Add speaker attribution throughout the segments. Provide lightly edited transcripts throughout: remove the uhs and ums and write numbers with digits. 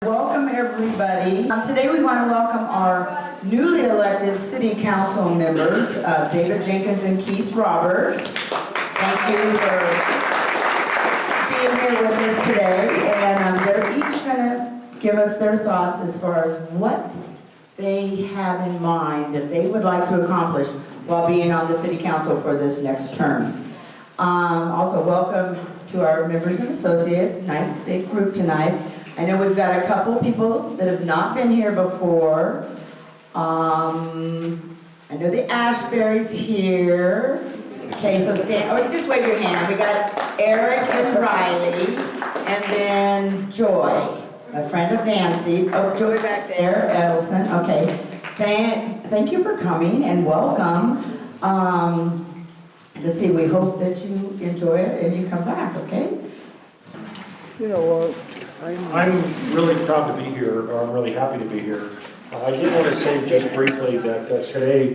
Speaker 1: Welcome everybody. Today we want to welcome our newly elected city council members, David Jenkins and Keith Roberts. Thank you for being here with us today. And they're each going to give us their thoughts as far as what they have in mind that they would like to accomplish while being on the city council for this next term. Also welcome to our members and associates. Nice big group tonight. I know we've got a couple people that have not been here before. I know the Ashbury's here. Okay, so stand, or just wave your hand. We got Eric and Riley, and then Joy, a friend of Nancy. Oh, Joy back there, Edelson. Okay, thank you for coming and welcome. Let's see, we hope that you enjoy it and you come back, okay?
Speaker 2: You know, I'm really proud to be here, or I'm really happy to be here. I did want to say just briefly that today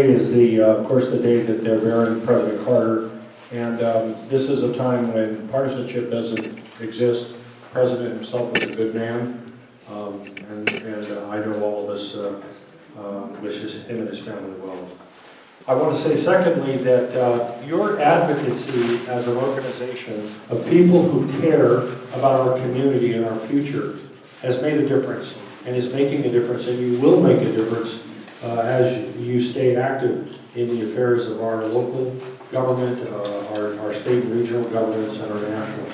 Speaker 2: is of course, the day that they're burying President Carter, and this is a time when partisanship doesn't exist. The President himself was a good man, and I know all of us wishes him and his family well. I want to say, secondly, that your advocacy as an organization of people who care about our community and our future has made a difference and is making a difference, and you will make a difference as you stay active in the affairs of our local government, our state and regional governments, and our national.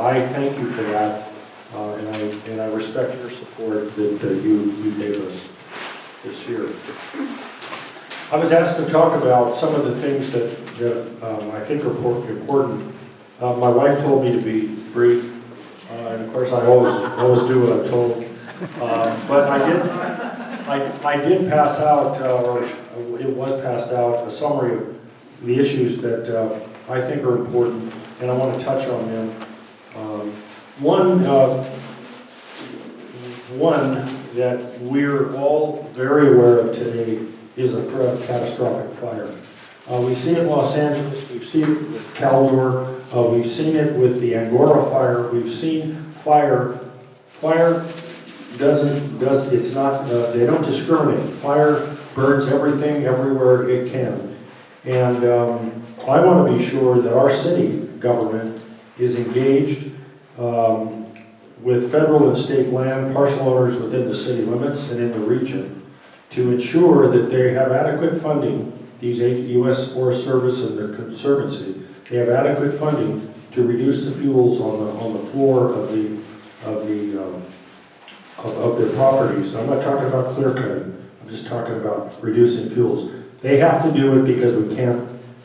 Speaker 2: I thank you for that, and I respect your support that you gave us this year. I was asked to talk about some of the things that I think are important. My wife told me to be brief, and of course I always do what I'm told. But I did pass out, or it was passed out, a summary of the issues that I think are important, and I want to touch on them. One that we're all very aware of today is a threat of catastrophic fire. We see it in Los Angeles, we've seen it with Caldor, we've seen it with the Angora fire, we've seen fire they don't discriminate. Fire burns everything, everywhere it can. And I want to be sure that our city government is engaged with federal and state land parcel owners within the city limits and in the region to ensure that they have adequate funding, these U.S. Forest Service and the Conservancy, they have adequate funding to reduce the fuels on the floor of their properties. And I'm not talking about clear cutting. I'm just talking about reducing fuels. They have to do it because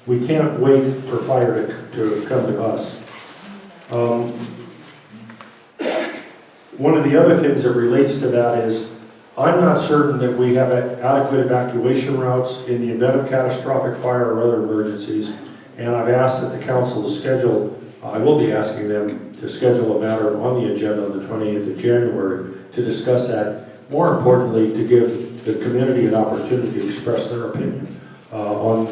Speaker 2: we can't wait for fire to come to us. One of the other things that relates to that is I'm not certain that we have adequate evacuation routes in the event of catastrophic fire or other emergencies, and I've asked that the council to schedule, I will be asking them to schedule a matter on the agenda on the 28th of January to discuss that. More importantly, to give the community an opportunity to express their opinion on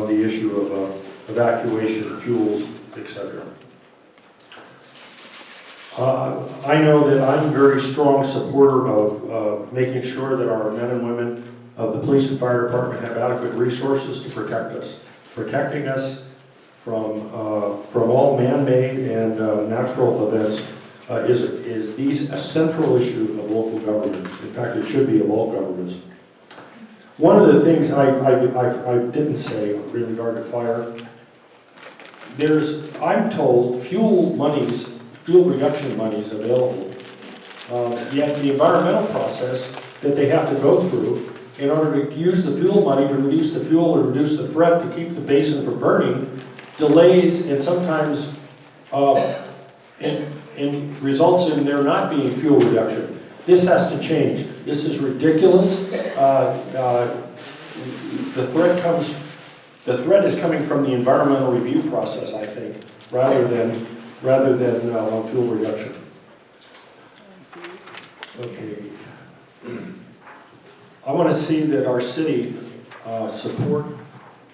Speaker 2: the issue of evacuation, fuels, etc. I know that I'm a very strong supporter of making sure that our men and women of the police and fire department have adequate resources to protect us. Protecting us from all man-made and natural events is a central issue of local government. In fact, it should be of all governments. One of the things I didn't say in regard to fire, I'm told fuel reduction monies available, yet the environmental process that they have to go through in order to use the fuel money to reduce the fuel or reduce the threat to keep the basin from burning delays and sometimes results in there not being fuel reduction. This has to change. This is ridiculous. The threat is coming from the environmental review process, I think, rather than fuel reduction. Okay. I want to see that our city support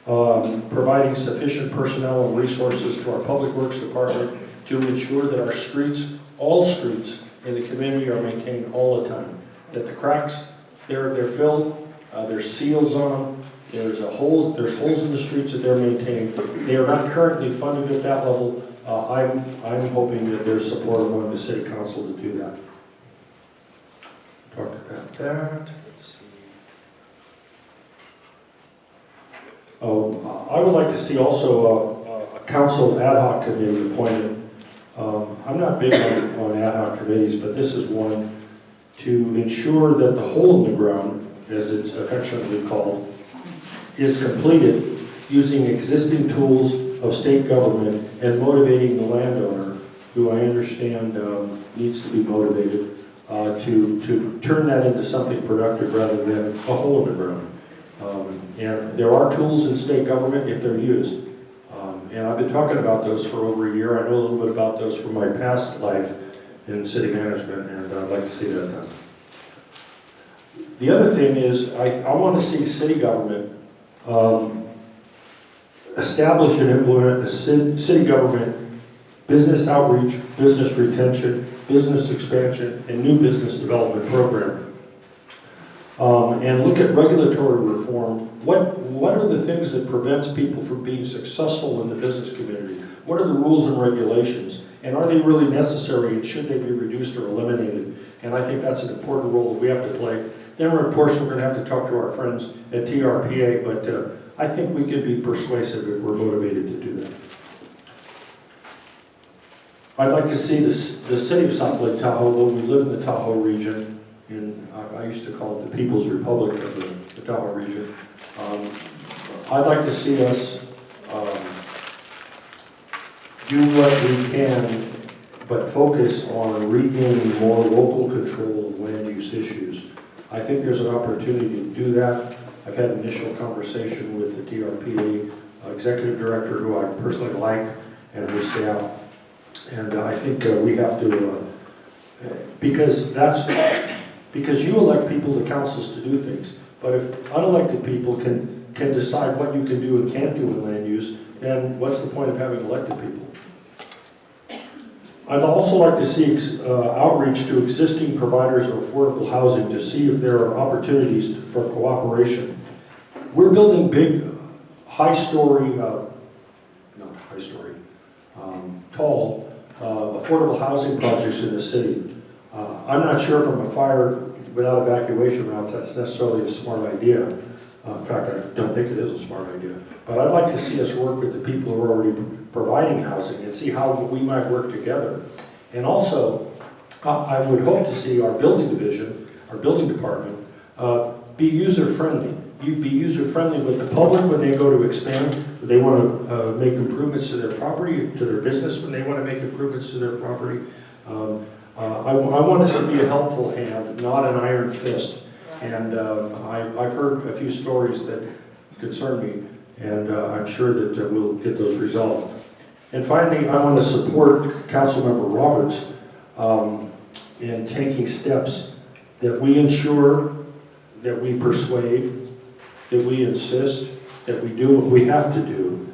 Speaker 2: providing sufficient personnel and resources to our public works department to ensure that our streets, all streets in the community are maintained all the time. That the cracks, they're filled, there's seals on them, there's holes in the streets that they're maintaining. They are not currently funded at that level. I'm hoping that there's support among the city council to do that. Talked about that. Let's see. Oh, I would like to see also a council ad hoc committee appointed. I'm not big on ad hoc committees, but this is one to ensure that the hole in the ground, as it's affectionately called, is completed using existing tools of state government and motivating the landowner, who I understand needs to be motivated, to turn that into something productive rather than a hole in the ground. And there are tools in state government if they're used. And I've been talking about those for over a year. I know a little bit about those from my past life in city management, and I'd like to see that done. The other thing is, I want to see city government establish and implement a city government business outreach, business retention, business expansion, and new business development program. And look at regulatory reform. What are the things that prevents people from being successful in the business community? What are the rules and regulations? And are they really necessary, and should they be reduced or eliminated? And I think that's an important role that we have to play. Then, of course, we're going to have to talk to our friends at TRPA, but I think we can be persuasive if we're motivated to do that. I'd like to see the city of South Lake Tahoe, though we live in the Tahoe region, and I used to call it the People's Republic of the Tahoe region. I'd like to see us do what we can, but focus on regaining more local control of land use issues. I think there's an opportunity to do that. I've had an initial conversation with the TRPA executive director, who I personally like, and her staff. And I think we have to, because you elect people to councils to do things. But if unelected people can decide what you can do and can't do in land use, then what's the point of having elected people? I'd also like to see outreach to existing providers of affordable housing to see if there are opportunities for cooperation. We're building big, tall, affordable housing projects in the city. I'm not sure from a fire without evacuation routes that's necessarily a smart idea. In fact, I don't think it is a smart idea. But I'd like to see us work with the people who are already providing housing and see how we might work together. And also, I would hope to see our building division, our building department, be user-friendly. You'd be user-friendly with the public when they go to expand. They want to make improvements to their property, to their business when they want to make improvements to their property. I want us to be a helpful hand, not an iron fist. And I've heard a few stories that concern me, and I'm sure that we'll get those resolved. And finally, I want to support Councilmember Roberts in taking steps that we ensure, that we persuade, that we insist, that we do what we have to do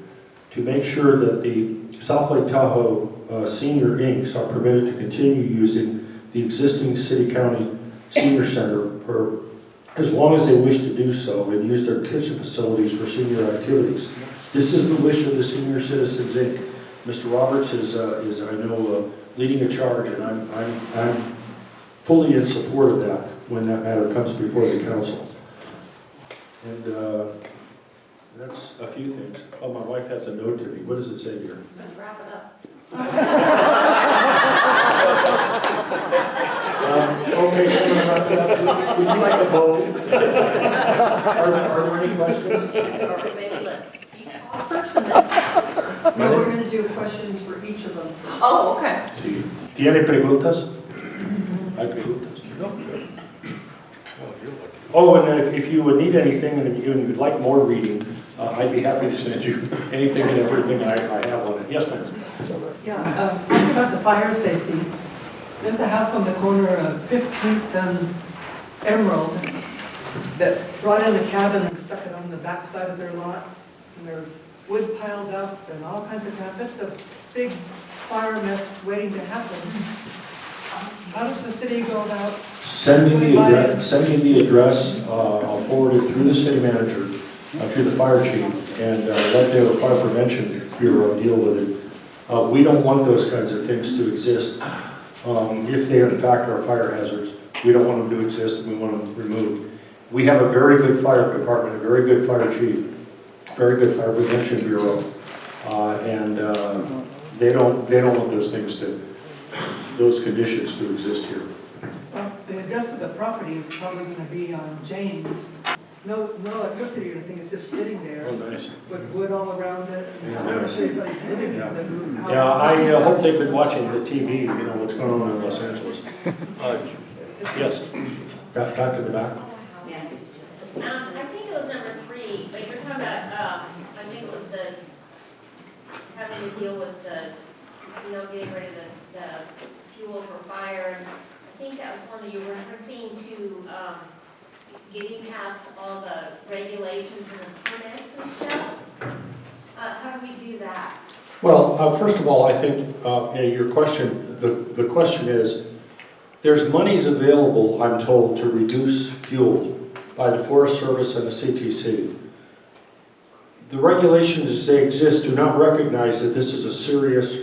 Speaker 2: to make sure that the South Lake Tahoe Senior Incs. Are permitted to continue using the existing city-county senior center for as long as they wish to do so, and use their kitchen facilities for senior activities. This is the wish of the Senior Citizens Inc. Mr. Roberts is I know, leading a charge, and I'm fully in support of that when that matter comes before the council. And that's a few things. Oh, my wife has a note to me. What does it say here?
Speaker 3: It says wrap it up.
Speaker 2: Okay, so we're gonna wrap it up. Would you like a vote? Are there any questions?
Speaker 3: Or maybe let's speak first and then.
Speaker 4: No, we're going to do questions for each of them.
Speaker 3: Oh, okay.
Speaker 2: Sí. ¿Tiene preguntas? ¿Hay preguntas? No. Oh, and if you would need anything and you would like more reading, I'd be happy to send you anything and everything I have on it. Yes, ma'am.
Speaker 4: Yeah, talking about the fire safety, there's a house on the corner of 15th and Emerald that brought in a cabin and stuck it on the back side of their lot. And there's wood piled up and all kinds of crap. It's a big fire mess waiting to happen. How does the city go about?
Speaker 2: Send me the address, I'll forward it through the city manager, to the fire chief, and let the Fire Prevention Bureau deal with it. We don't want those kinds of things to exist. If they in fact are fire hazards, we don't want them to exist, we want them removed. We have a very good fire department, a very good fire chief, very good Fire Prevention Bureau, and they don't want those conditions to exist here.
Speaker 4: Well, the address of the property is probably going to be on James. No electricity or anything, it's just sitting there.
Speaker 2: Oh, nice.
Speaker 4: With wood all around it.
Speaker 2: Yeah,
Speaker 4: I'm not
Speaker 2: nice.
Speaker 4: sure anybody's living in this house.
Speaker 2: Yeah, I hope they've been watching the TV, you know, what's going on in Los Angeles. Yes, back to the back.
Speaker 3: I think it was number 3, but you're talking about, I think it was the, having to deal with the, getting rid of the fuel for fire. And I think that was one that you were referencing to, getting past all the regulations and the permits and stuff. How do we do that?
Speaker 2: Well, first of all, I think your question, the question is, there's monies available, I'm told, to reduce fuel by the Forest Service and the CTC. The regulations as they exist do not recognize that this is a serious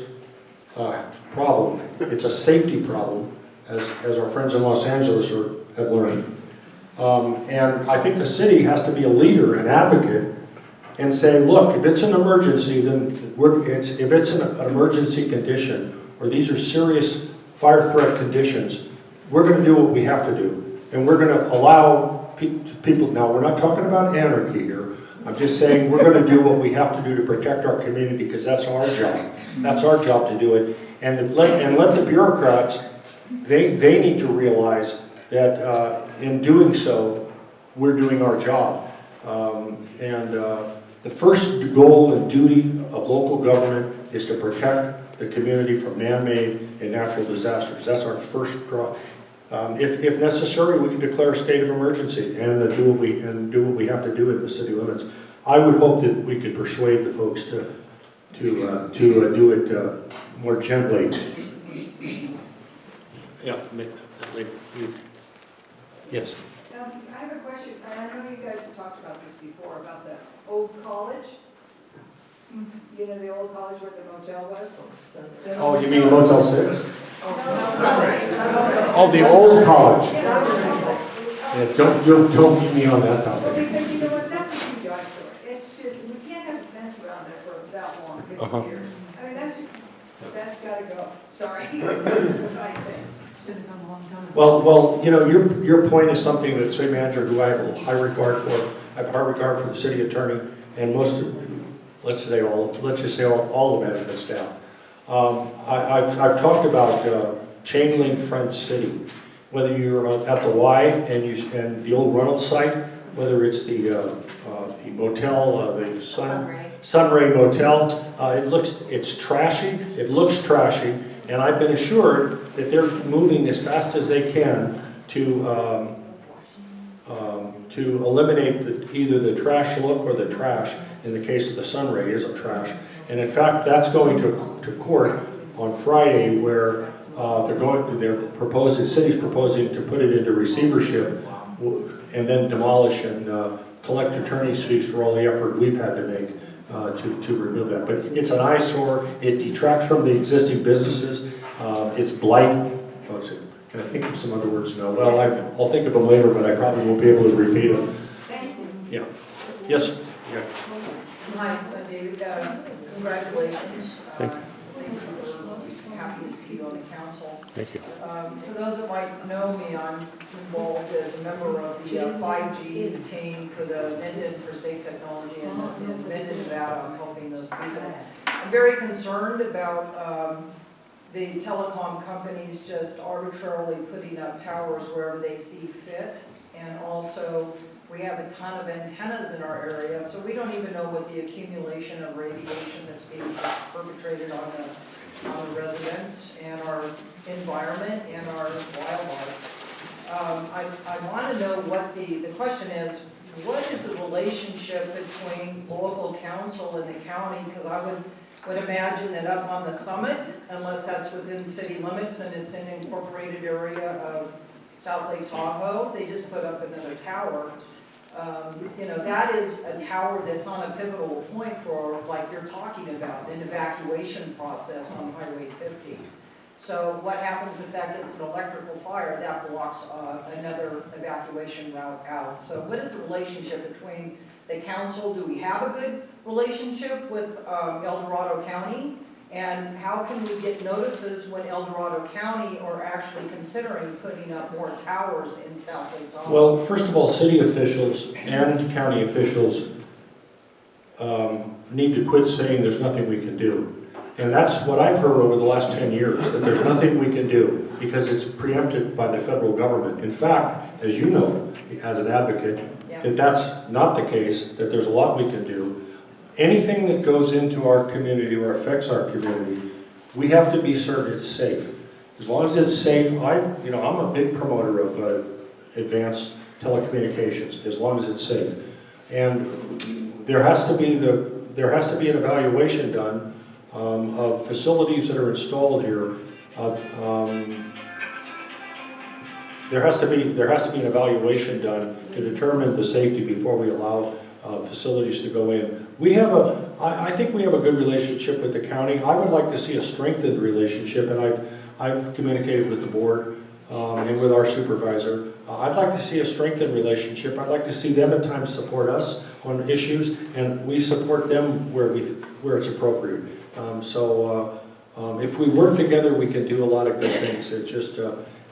Speaker 2: problem. It's a safety problem, as our friends in Los Angeles have learned. And I think the city has to be a leader, an advocate, and say, look, if it's an emergency, then if it's an emergency condition, or these are serious fire threat conditions, we're going to do what we have to do. And we're going to allow people, now we're not talking about anarchy here, I'm just saying we're going to do what we have to do to protect our community, because that's our job. That's our job to do it. And let the bureaucrats, they need to realize that in doing so, we're doing our job. The first goal and duty of local government is to protect the community from man-made and natural disasters. That's our first draw. If necessary, we can declare a state of emergency and do what we have to do in the city limits. I would hope that we could persuade the folks to do it more gently. Yeah. Yes.
Speaker 5: I have a question, and I know you guys have talked about this before, about the old college. You know, the old college where the motel was?
Speaker 2: Oh, you mean Motel 6?
Speaker 5: Oh,
Speaker 2: Oh, the old college. Yeah, don't keep me on that
Speaker 5: well,
Speaker 2: topic.
Speaker 5: because you know what, that's a huge eyesore. It's just, we can't have a fence around there for that long, 50 years. I mean, that's gotta go. Sorry, that's the right thing.
Speaker 4: Should have come a long time ago.
Speaker 2: Well, you know, your point is something that city manager, who I have a high regard for, I have high regard for the city attorney, and most of, let's just say all the management staff. I've talked about chain link front city, whether you're at the Y and the old Reynolds site, whether it's the motel, the Sunray Motel. It's trashy. It looks trashy, and I've been assured that they're moving as fast as they can to eliminate either the trash look or the trash. In the case of the Sunray, is a trash, and in fact, that's going to court on Friday, where the city's proposing to put it into receivership and then demolish and collect attorney's fees for all the effort we've had to make to remove that. But it's an eyesore. It detracts from the existing businesses. It's blight. Can I think of some other words? No. Well, I'll think of them later, but I probably won't be able to repeat them.
Speaker 5: Thank you.
Speaker 2: Yeah. Yes. Yeah.
Speaker 5: Hi, I'm David. Congratulations.
Speaker 2: Thank you.
Speaker 5: Happy to see you on the council.
Speaker 2: Thank you.
Speaker 5: For those that might know me, I'm involved as a member of the 5G team for the Minden for Safe Technology in Minden, Nevada. I'm helping those people. I'm very concerned about the telecom companies just arbitrarily putting up towers wherever they see fit. And also, we have a ton of antennas in our area, so we don't even know what the accumulation of radiation that's being perpetrated on the residents and our environment and our wildlife. I want to know what the question is, what is the relationship between local council and the county? Because would imagine that up on the summit, unless that's within city limits and it's in incorporated area of South Lake Tahoe, they just put up another tower. You know, that is a tower that's on a pivotal point for, like you're talking about, an evacuation process on Highway 50. So what happens if that gets an electrical fire? That blocks another evacuation route out. So what is the relationship between the council? Do we have a good relationship with El Dorado County? And how can we get notices when El Dorado County are actually considering putting up more towers in South Lake Tahoe?
Speaker 2: Well, first of all, city officials and county officials need to quit saying there's nothing we can do. And that's what I've heard over the last 10 years, that there's nothing we can do because it's preempted by the federal government. In fact, as you know, as an advocate, that that's not the case, that there's a lot we can do. Anything that goes into our community or affects our community, we have to be certain it's safe. As long as it's safe, I'm a big promoter of advanced telecommunications, as long as it's safe. And there has to be an evaluation done of facilities that are installed here. There has to be an evaluation done to determine the safety before we allow facilities to go in. I think we have a good relationship with the county. I would like to see a strengthened relationship, and I've communicated with the board and with our supervisor. I'd like to see a strengthened relationship. I'd like to see them at times support us on issues, and we support them where it's appropriate. If we work together, we can do a lot of good things. It's just,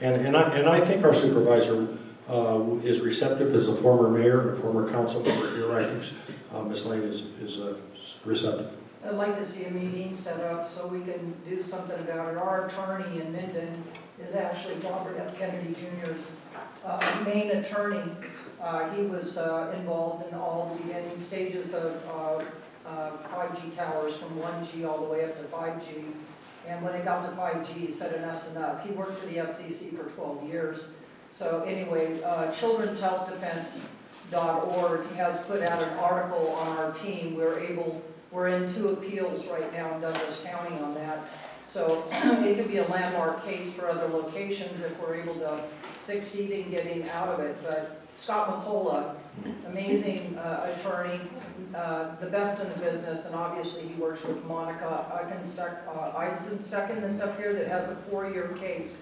Speaker 2: and I think our supervisor is receptive as a former mayor and a former council member here. I think Ms. Lane is receptive.
Speaker 5: I'd like to see a meeting set up so we can do something about it. Our attorney in Minden is actually Robert F. Kennedy Jr.'s main attorney. He was involved in all the beginning stages of 5G towers from 1G all the way up to 5G. And when it got to 5G, he said enough's enough. He worked for the FCC for 12 years. So anyway, Children's Health Defense.org has put out an article on our team. We're in 2 appeals right now in Douglas County on that. So it could be a landmark case for other locations if we're able to succeed in getting out of it. But Scott McCullough, amazing attorney, the best in the business, and obviously he works with Monica Eisenstecken that's up here that has a 4-year case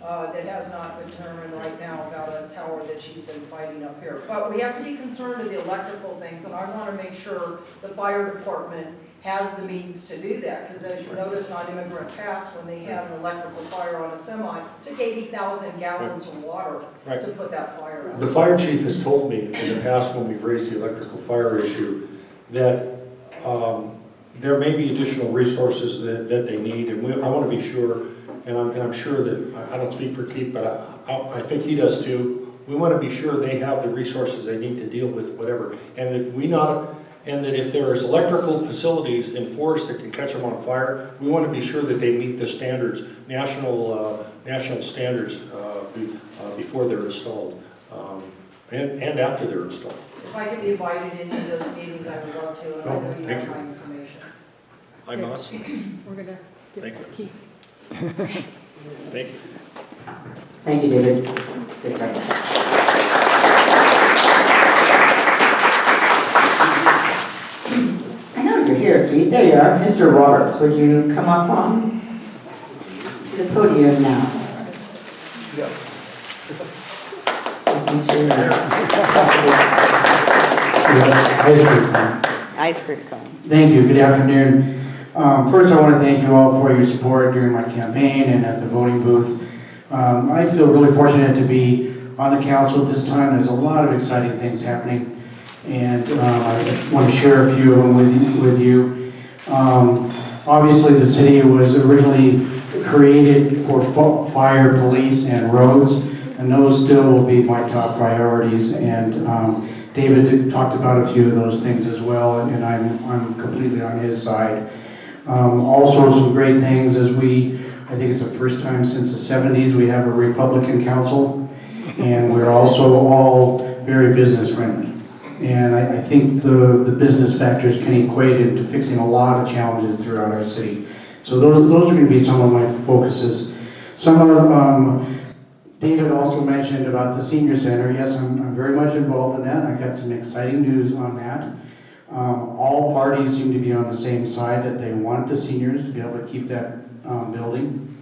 Speaker 5: that has not been determined right now about a tower that she's been fighting up here. But we have to be concerned with the electrical things, and I want to make sure the fire department has the means to do that, because as you noticed on Immigrant Pass, when they had an electrical fire on a semi, it took 80,000 gallons of water to put that fire out.
Speaker 2: The fire chief has told me in the past when we've raised the electrical fire issue that there may be additional resources that they need, and I want to be sure, and I'm sure that, I don't speak for Keith, but I think he does too. We want to be sure they have the resources they need to deal with whatever, and that if there's electrical facilities in forests that can catch them on fire, we want to be sure that they meet the standards, national standards before they're installed, and after they're installed.
Speaker 5: If I could be invited into those meetings, I would love to, and I know you have my information.
Speaker 2: I'm awesome.
Speaker 4: We're going to
Speaker 2: Thank
Speaker 4: get
Speaker 2: you.
Speaker 4: Keith.
Speaker 2: Thank you.
Speaker 1: Thank you, David. Good job. I know you're here, Keith. There you are. Mr. Roberts, would you come up on to the podium now? Just make sure Ice cream cone.
Speaker 6: Thank you. Good afternoon. First, I want to thank you all for your support during my campaign and at the voting booth. I feel really fortunate to be on the council at this time. There's a lot of exciting things happening, and I want to share a few of them with you. Obviously, the city was originally created for fire, police, and roads, and those still will be my top priorities. And David talked about a few of those things as well, and I'm completely on his side. Also, some great things as I think it's the first time since the 70s we have a Republican council, and we're also all very business friendly. And I think the business factors can equate into fixing a lot of challenges throughout our city. So those are going to be some of my focuses. Some of David also mentioned about the senior center. Yes, I'm very much involved in that. I got some exciting news on that. All parties seem to be on the same side, that they want the seniors to be able to keep that building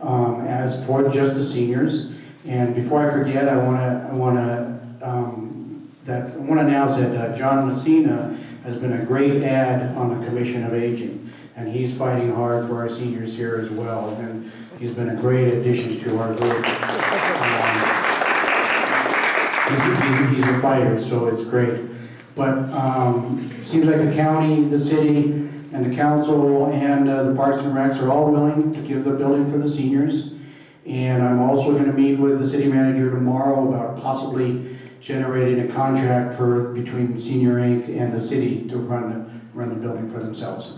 Speaker 6: as for just the seniors. And before I forget, I want to announce that John Messina has been a great add on the Commission of Aging, and he's fighting hard for our seniors here as well. And he's been a great addition to our group. He's a fighter, so it's great. But it seems like the county, the city, and the council, and the Parks and Recs are all willing to give the building for the seniors. And I'm also going to meet with the city manager tomorrow about possibly generating a contract between Senior Inc. and the city to run the building for themselves.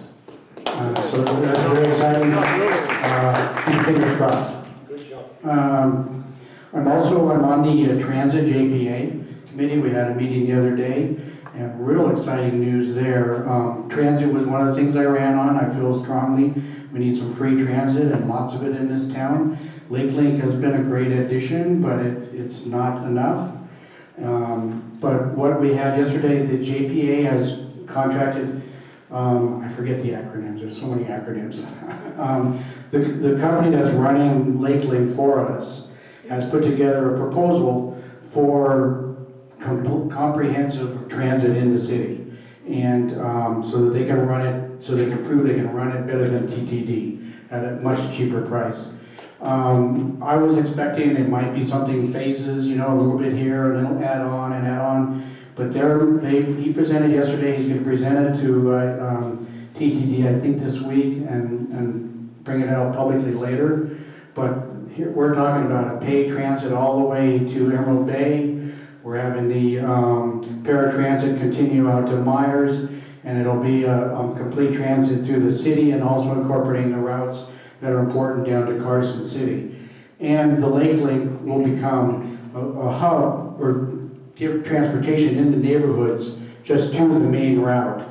Speaker 6: So that's very exciting. Fingers crossed.
Speaker 2: Good job.
Speaker 6: I'm on the Transit JPA committee. We had a meeting the other day, and real exciting news there. Transit was one of the things I ran on. I feel strongly we need some free transit, and lots of it in this town. Lake Link has been a great addition, but it's not enough. But what we had yesterday, the JPA has contracted, I forget the acronyms, there's so many acronyms. The company that's running Lake Link for us has put together a proposal for comprehensive transit in the city. And so that they can run it, so they can prove they can run it better than TTD at a much cheaper price. I was expecting it might be something phases, a little bit here, and then add on. But he presented yesterday. He's going to present it to TTD, I think, this week, and bring it out publicly later. But here we're talking about a paid transit all the way to Emerald Bay. We're having the paratransit continue out to Myers, and it'll be a complete transit through the city, and also incorporating the routes that are important down to Carson City. And the Lake Link will become a hub, or give transportation in the neighborhoods just to the main route.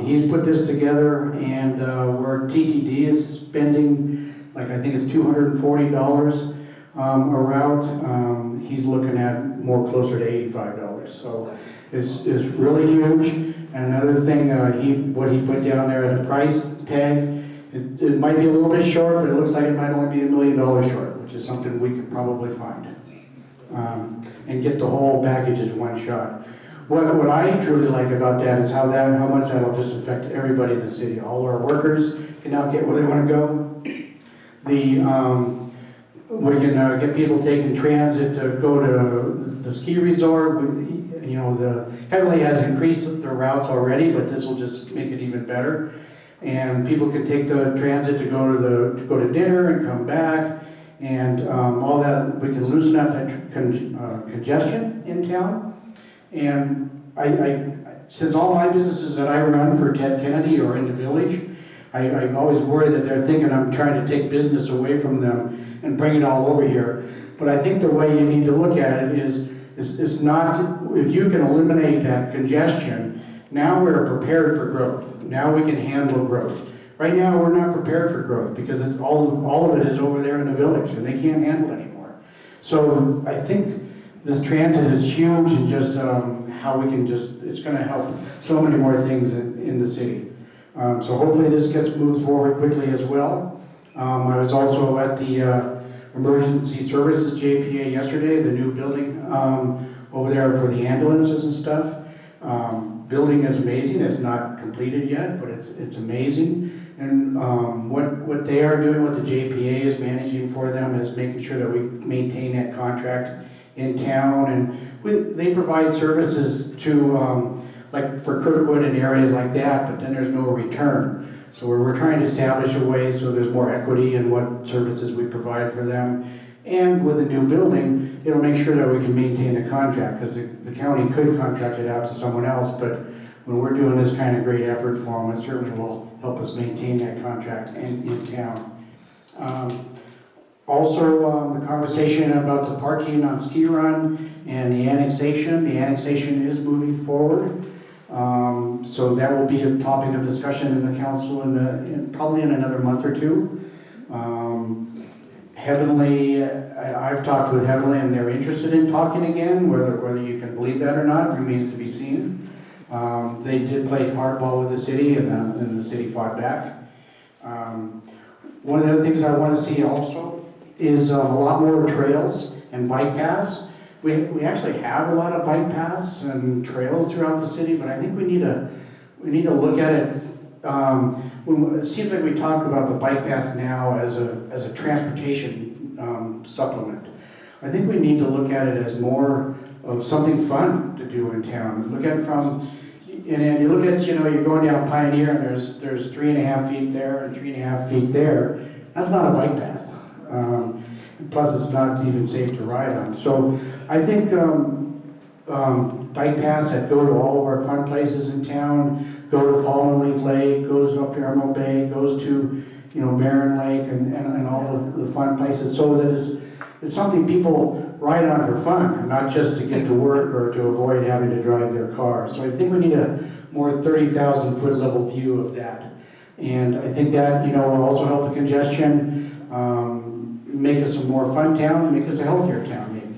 Speaker 6: He's put this together, and where TTD is spending, I think it's $240 a route, he's looking at more closer to $85. So it's really huge. And another thing, what he put down there as a price tag, it might be a little bit short, but it looks like it might only be $1 million short, which is something we could probably find. And get the whole package as one shot. What I truly like about that is how much that'll just affect everybody in the city. All our workers can now get where they want to go. We can get people taking transit to go to the ski resort. The Heavenly has increased their routes already, but this will just make it even better. And people can take the transit to go to dinner and come back, and all that. We can loosen up that congestion in town. And since all my businesses that I run for Ted Kennedy are in the village, I always worry that they're thinking I'm trying to take business away from them and bring it all over here. But I think the way you need to look at it is not, if you can eliminate that congestion, now we're prepared for growth. Now we can handle growth. Right now we're not prepared for growth because all of it is over there in the village, and they can't handle anymore. So I think this transit is huge, and just how we can it's going to help so many more things in the city. So hopefully this gets moved forward quickly as well. I was also at the Emergency Services JPA yesterday, the new building over there for the ambulances and stuff. Building is amazing. It's not completed yet, but it's amazing. And what they are doing, what the JPA is managing for them, is making sure that we maintain that contract in town. And they provide services to, like for Kirkwood and areas like that, but then there's no return. So we're trying to establish a way so there's more equity in what services we provide for them. And with a new building, it'll make sure that we can maintain the contract, because the county could contract it out to someone else, but when we're doing this kind of great effort for them, it certainly will help us maintain that contract in town. Also, the conversation about the parking on Ski Run and the annexation. The annexation is moving forward. So that will be a topic of discussion in the council probably in another month or two. Heavenly, I've talked with Heavenly and they're interested in talking again. Whether you can believe that or not remains to be seen. They did play hardball with the city and the city fought back. One of the other things I want to see also is a lot more trails and bike paths. We actually have a lot of bike paths and trails throughout the city, but I think we need to look at it. It seems like we talk about the bike paths now as a transportation supplement. I think we need to look at it as more of something fun to do in town. Look at it and you look at, you're going down Pioneer and there's 3.5 feet there and 3.5 feet there. That's not a bike path. Plus, it's not even safe to ride on. So I think bike paths that go to all of our fun places in town, go to Fallen Leaf Lake, goes up to Emerald Bay, goes to Barren Lake and all of the fun places, so that it's something people ride on for fun, not just to get to work or to avoid having to drive their car. So I think we need a more 30,000 foot level view of that. And I think that will also help the congestion, make us a more fun town, and make us a healthier town maybe.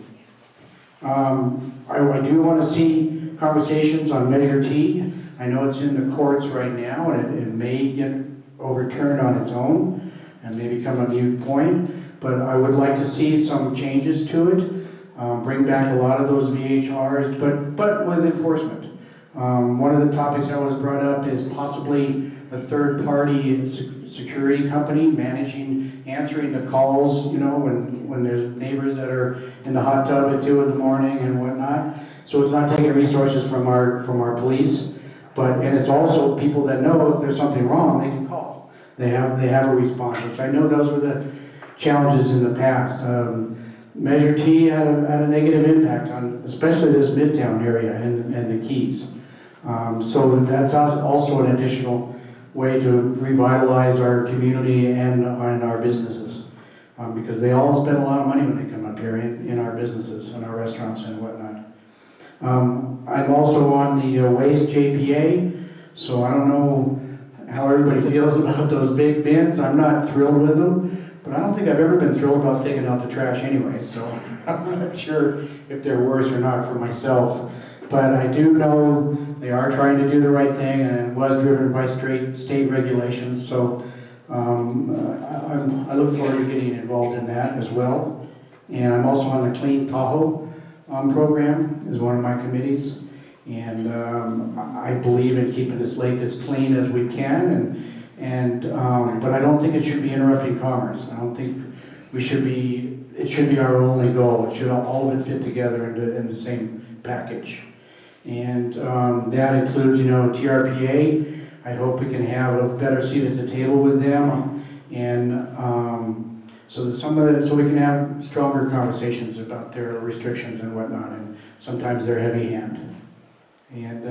Speaker 6: I do want to see conversations on Measure T. I know it's in the courts right now, and it may get overturned on its own and may become a moot point, but I would like to see some changes to it, bring back a lot of those VHRs, but with enforcement. One of the topics that was brought up is possibly a third-party security company answering the calls, when there's neighbors that are in the hot tub at 2 in the morning and whatnot. So it's not taking resources from our police, and it's also people that know if there's something wrong, they can call. They have a response. So I know those were the challenges in the past. Measure T had a negative impact on especially this Midtown area and the Keys. So that's also an additional way to revitalize our community and our businesses, because they all spend a lot of money when they come up here in our businesses and our restaurants and whatnot. I'm also on the Waste JPA, so I don't know how everybody feels about those big bins. I'm not thrilled with them, but I don't think I've ever been thrilled about taking out the trash anyway, so I'm not sure if they're worse or not for myself. But I do know they are trying to do the right thing, and it was driven by state regulations. So I look forward to getting involved in that as well. And I'm also on the Clean Tahoe program, is one of my committees. And I believe in keeping this lake as clean as we can. But I don't think it should be interrupting commerce. I don't think it should be our only goal. It should all of it fit together in the same package. And that includes, TRPA. I hope we can have a better seat at the table with them, and so we can have stronger conversations about their restrictions and whatnot, and sometimes their heavy hand. And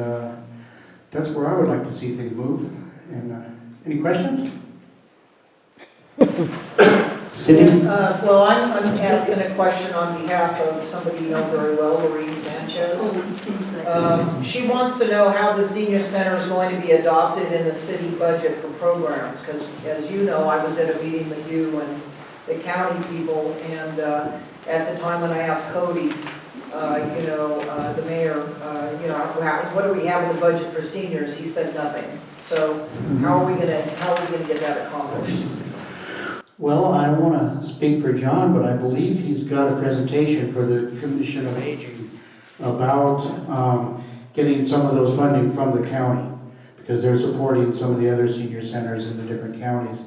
Speaker 6: that's where I would like to see things move. And any questions? Cindy?
Speaker 5: Well, I'm asking a question on behalf of somebody you know very well, Lorene Sanchez. She wants to know how the senior center is going to be adopted in the city budget for programs, because as you know, I was at a meeting with you and the county people, and at the time when I asked Cody, the mayor, what do we have in the budget for seniors? He said nothing. So how are we gonna get that accomplished?
Speaker 6: Well, I don't want to speak for John, but I believe he's got a presentation for the Commission of Aging about getting some of those funding from the county, because they're supporting some of the other senior centers in the different counties.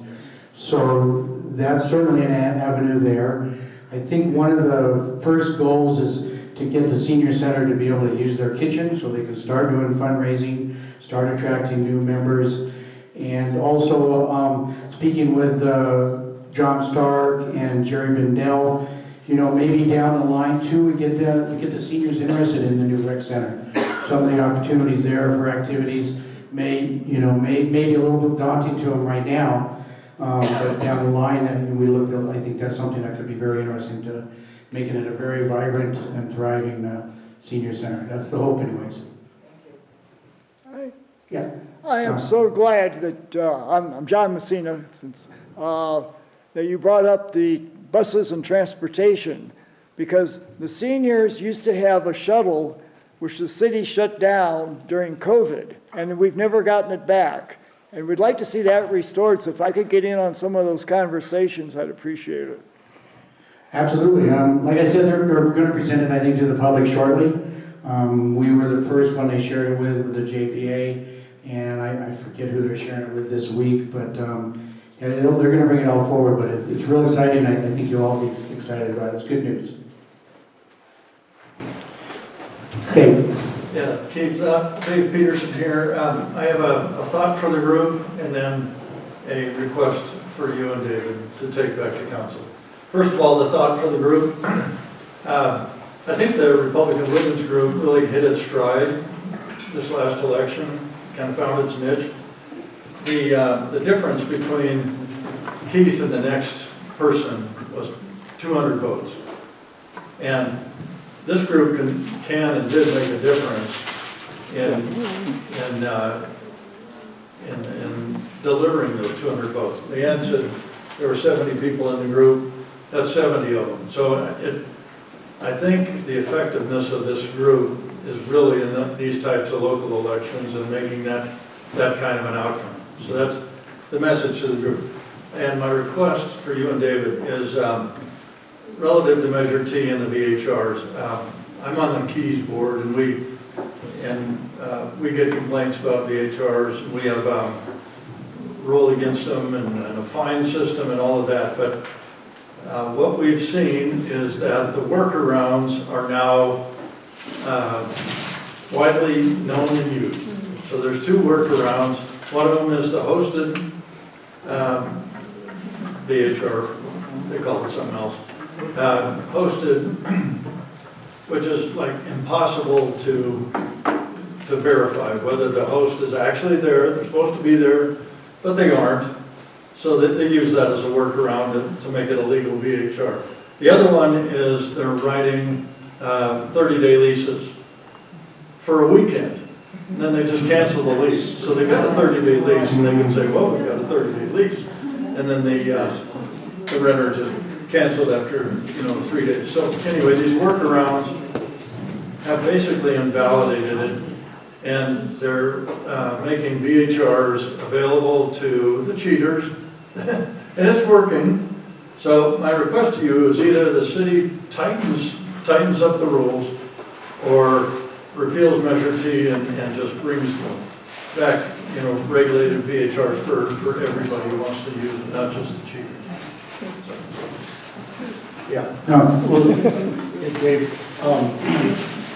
Speaker 6: So that's certainly an avenue there. I think one of the first goals is to get the senior center to be able to use their kitchen so they can start doing fundraising, start attracting new members, and also speaking with John Stark and Jerry Bindell, maybe down the line too, we get the seniors interested in the new rec center. Some of the opportunities there for activities may be a little bit daunting to them right now, But down the line, and we looked at, I think that's something that could be very interesting to making it a very vibrant and thriving senior center. That's the hope anyways. Yeah.
Speaker 7: I am so glad that, I'm John Messina, that you brought up the buses and transportation, because the seniors used to have a shuttle which the city shut down during COVID, and we've never gotten it back. And we'd like to see that restored, so if I could get in on some of those conversations, I'd appreciate it.
Speaker 6: Absolutely. Like I said, they're going to present it, I think, to the public shortly. We were the first one they shared it with the JPA, and I forget who they're sharing it with this week, but yeah, they're going to bring it all forward, but it's real exciting. I think you'll all be excited about it. It's good news. Okay.
Speaker 8: Yeah, Keith, Dave Peterson here. I have a thought for the group and then a request for you and David to take back to council. First of all, the thought for the group. I think the Republican Women's Group really hit its stride this last election, kind of found its niche. The difference between Keith and the next person was 200 votes. And this group can and did make a difference in delivering those 200 votes. Leanne said there were 70 people in the group. That's 70 of them. So I think the effectiveness of this group is really in these types of local elections and making that kind of an outcome. So that's the message to the group. And my request for you and David is relative to Measure T and the VHRs. I'm on the Keys board, and we get complaints about VHRs. And we have rule against them and a fine system and all of that. But what we've seen is that the workarounds are now widely known and used. So there's two workarounds. One of them is the hosted VHR. They call it something else. Hosted, which is like impossible to verify whether the host is actually there. They're supposed to be there, but they aren't. So they use that as a workaround to make it a legal VHR. The other one is they're writing 30-day leases for a weekend. And then they just cancel the lease. So they've got a 30-day lease, and they can say, well, we've got a 30-day lease. And then the renter just canceled after 3 days. So anyway, these workarounds have basically invalidated it, and they're making VHRs available to the cheaters, and it's working. So my request to you is either the city tightens up the rules, or repeals Measure T and just brings back regulated VHRs for everybody who wants to use it, not just the cheaters.
Speaker 2: Yeah.
Speaker 6: No.
Speaker 2: Well, Dave,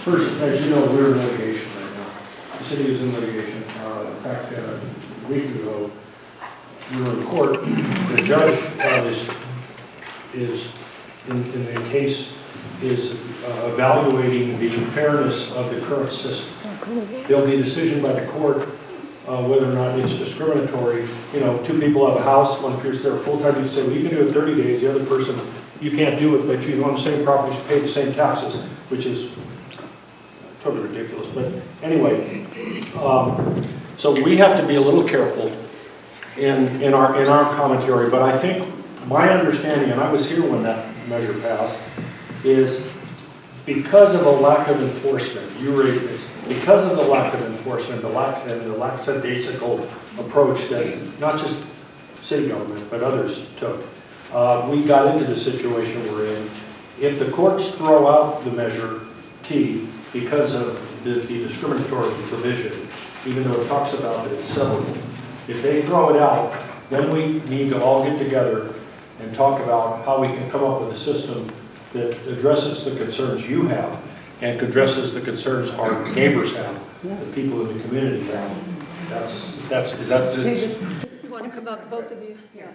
Speaker 2: first, as you know, we're in litigation right now. The city is in litigation. In fact, a week ago, we were in court. The judge is in the case is evaluating the fairness of the current system. There'll be a decision by the court whether or not it's discriminatory. Two people have a house, one appears there full-time, you say, well, you can do it 30 days, the other person, you can't do it, but you own the same property, you pay the same taxes, which is totally ridiculous. But anyway, so we have to be a little careful in our commentary, but I think my understanding, and I was here when that measure passed, is because of a lack of enforcement, you raised this, because of the lack of enforcement, the lackadaisical approach that not just city government, but others took, we got into the situation we're in. If the courts throw out the Measure T because of the discriminatory provision, even though it talks about that it's severable, if they throw it out, then we need to all get together and talk about how we can come up with a system that addresses the concerns you have and addresses the concerns our neighbors have, the people in the community have.
Speaker 4: You want to come up, both of you?
Speaker 6: Yeah,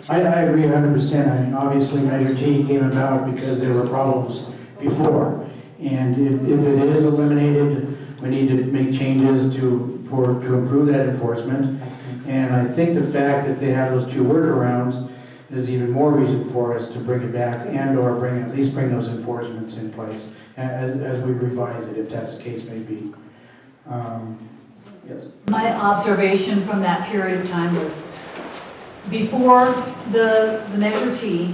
Speaker 6: I agree 100%. I mean, obviously, Measure T came about because there were problems before. And if it is eliminated, we need to make changes to improve that enforcement. And I think the fact that they have those two workarounds is even more reason for us to bring it back and or at least bring those enforcements in place as we revise it, if that's the case may be. Yes.
Speaker 9: My observation from that period of time was before the Measure T,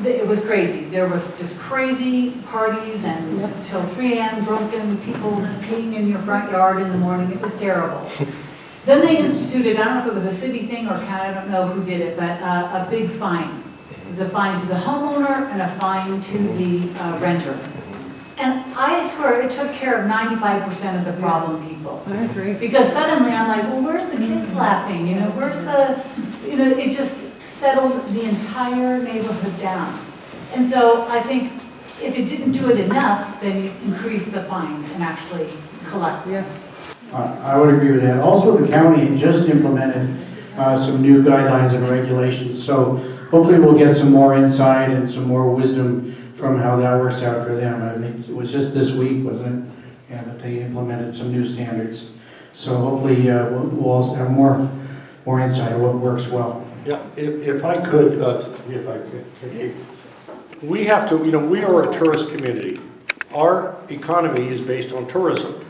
Speaker 9: it was crazy. There was just crazy parties and till 3 a.m. drunken people peeing in your front yard in the morning. It was terrible. Then they instituted, I don't know if it was a city thing or county, I don't know who did it, but a big fine. It was a fine to the homeowner and a fine to the renter. And I swear it took care of 95% of the problem people.
Speaker 4: I agree.
Speaker 9: Because suddenly I'm like, well, where's the kids laughing? You know, where's the, you know, it just settled the entire neighborhood down. And so I think if it didn't do it enough, then you increase the fines and actually collect.
Speaker 4: Yes.
Speaker 6: I would agree with that. Also, the county just implemented some new guidelines and regulations, so hopefully we'll get some more insight and some more wisdom from how that works out for them. I think it was just this week, wasn't it? Yeah, that they implemented some new standards. So hopefully we'll also have more insight of what works well.
Speaker 2: Yeah, if I could, we have to, you know, we are a tourist community. Our economy is based on tourism.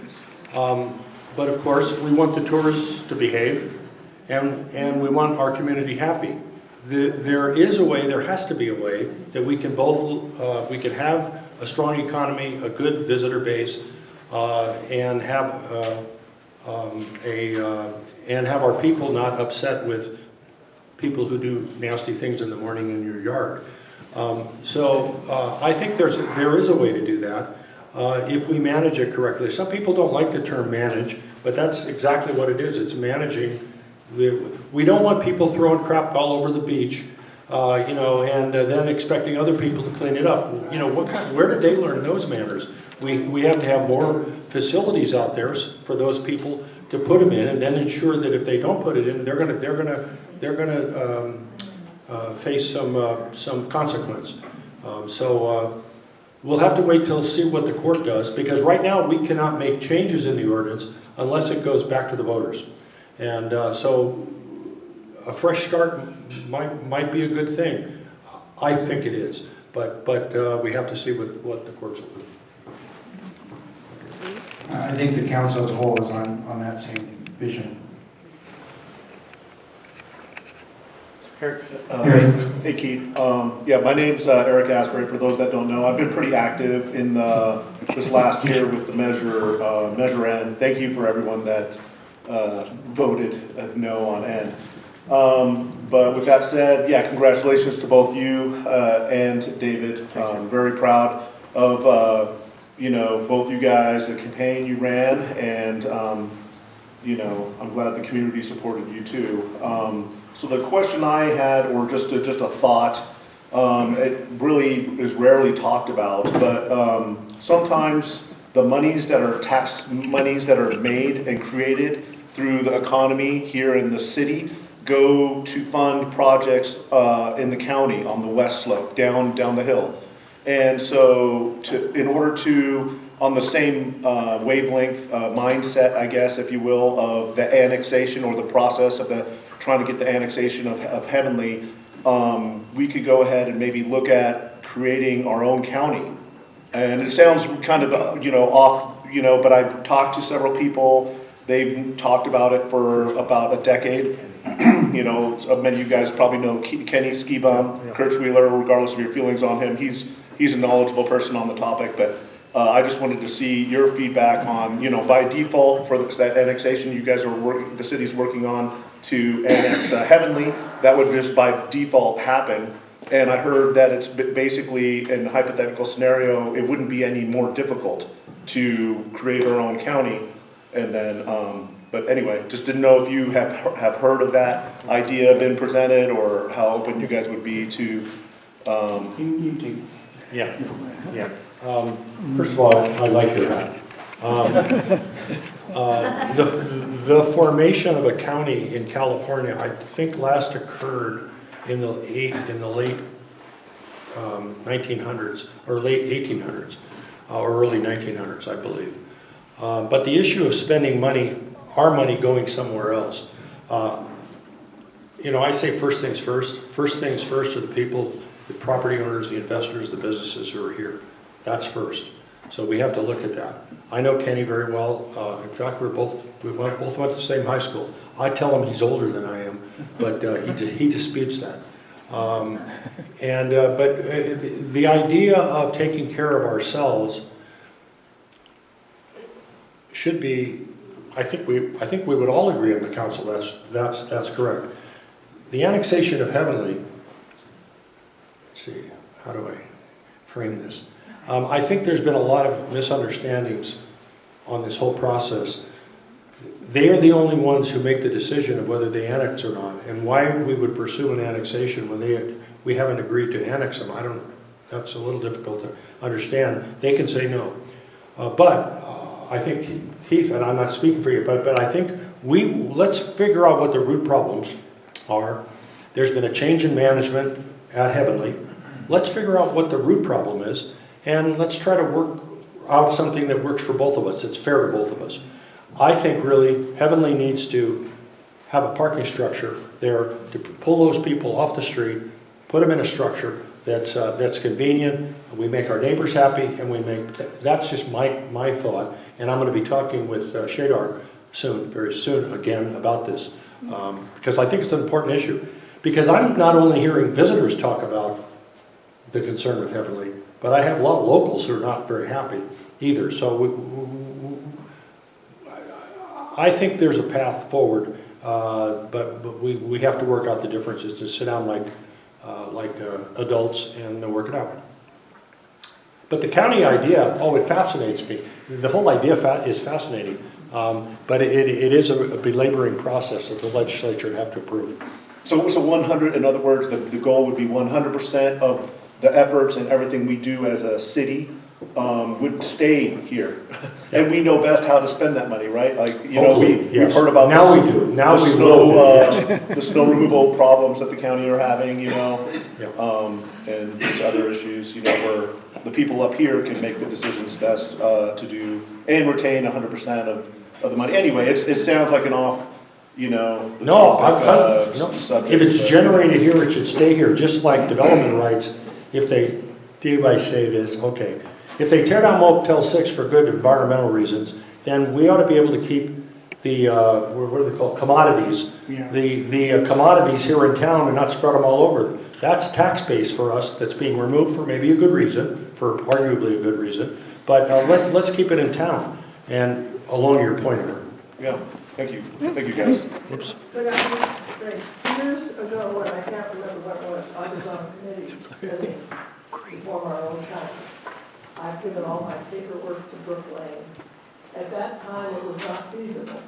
Speaker 2: But of course, we want the tourists to behave, and we want our community happy. There is a way, there has to be a way, that we can both, we can have a strong economy, a good visitor base, and have and have our people not upset with people who do nasty things in the morning in your yard. I think there is a way to do that. If we manage it correctly. Some people don't like the term manage, but that's exactly what it is. It's managing. We don't want people throwing crap all over the beach, you know, and then expecting other people to clean it up. You know, where did they learn those manners? We have to have more facilities out there for those people to put them in, and then ensure that if they don't put it in, they're gonna face some consequence. We'll have to wait till see what the court does, because right now we cannot make changes in the ordinance unless it goes back to the voters. And so a fresh start might be a good thing. I think it is, but we have to see what the courts will do.
Speaker 6: I think the council as a whole is on that same vision.
Speaker 10: Hey Keith, yeah, my name's Eric Asbury. For those that don't know, I've been pretty active in this last year with the Measure N. Thank you for everyone that voted no on N. But with that said, yeah, congratulations to both you and David. Very proud of you know, both you guys, the campaign you ran, and you know, I'm glad the community supported you too. So the question I had, or just a thought, it really is rarely talked about, but sometimes the monies that are tax monies that are made and created through the economy here in the city go to fund projects in the county on the west slope, down the hill. And so in order to, on the same wavelength, mindset, I guess, if you will, of the annexation or the process of trying to get the annexation of Heavenly, we could go ahead and maybe look at creating our own county. And it sounds kind of, you know, off, you know, but I've talked to several people. They've talked about it for about a decade. You know, many of you guys probably know Kenny Skibum, Kurt Wheeler, regardless of your feelings on him. He's a knowledgeable person on the topic, but I just wanted to see your feedback on, you know, by default for that annexation you guys are working, the city's working on to annex Heavenly, that would just by default happen. And I heard that it's basically, in a hypothetical scenario, it wouldn't be any more difficult to create our own county. And then, but anyway, just didn't know if you have heard of that idea been presented, or how open you guys would be to.
Speaker 2: Yeah. First of all, I like your hat. The formation of a county in California, I think, last occurred in the late 1900s or late 1800s or early 1900s, I believe. But the issue of spending money our money going somewhere else. You know, I say first things first. First things first are the people, the property owners, the investors, the businesses who are here. That's first. So we have to look at that. I know Kenny very well. In fact, we both went to the same high school. I tell him he's older than I am, but he disputes that. But the idea of taking care of ourselves should be, I think we would all agree on the council. That's correct. The annexation of Heavenly. Let's see, how do I frame this? I think there's been a lot of misunderstandings on this whole process. They are the only ones who make the decision of whether they annex or not, and why we would pursue an annexation when we haven't agreed to annex them. That's a little difficult to understand. They can say no. I think, Keith, and I'm not speaking for you, but I think let's figure out what the root problems are. There's been a change in management at Heavenly. Let's figure out what the root problem is, and let's try to work out something that works for both of us, that's fair to both of us. I think really Heavenly needs to have a parking structure there to pull those people off the street, put them in a structure that's convenient, we make our neighbors happy, and that's just my thought. And I'm going to be talking with Shadar very soon again about this, because I think it's an important issue. Because I'm not only hearing visitors talk about the concern with Heavenly, but I have a lot of locals who are not very happy either. So I think there's a path forward, but we have to work out the differences, to sit down like adults and work it out. But the county idea, it fascinates me. The whole idea is fascinating, but it is a belaboring process that the legislature would have to approve.
Speaker 10: So 100, in other words, the goal would be 100% of the efforts and everything we do as a city would stay here. And we know best how to spend that money, right? Like, you know, we've heard about
Speaker 2: now we do. Now we will.
Speaker 10: The snow removal problems that the county are having, you know,
Speaker 2: Yeah.
Speaker 10: and there's other issues, you know, where the people up here can make the decisions best to do and retain 100% of the money. Anyway, it sounds like an off, you know, the topic, subject,
Speaker 2: if it's generated here, it should stay here, just like development rights. If they, do I say this? Okay. If they tear down Motel 6 for good environmental reasons, then we ought to be able to keep the, what are they called, commodities, the commodities here in town and not spread them all over. That's tax base for us that's being removed for maybe a good reason, for arguably a good reason, but let's keep it in town and along your point here.
Speaker 10: Yeah, thank you. Thank you, guys.
Speaker 2: Oops.
Speaker 4: But I just think, years ago, when I can't remember what it was, I was on a committee to form our own county. I've given all my paperwork to Brook Lane. At that time, it was not feasible,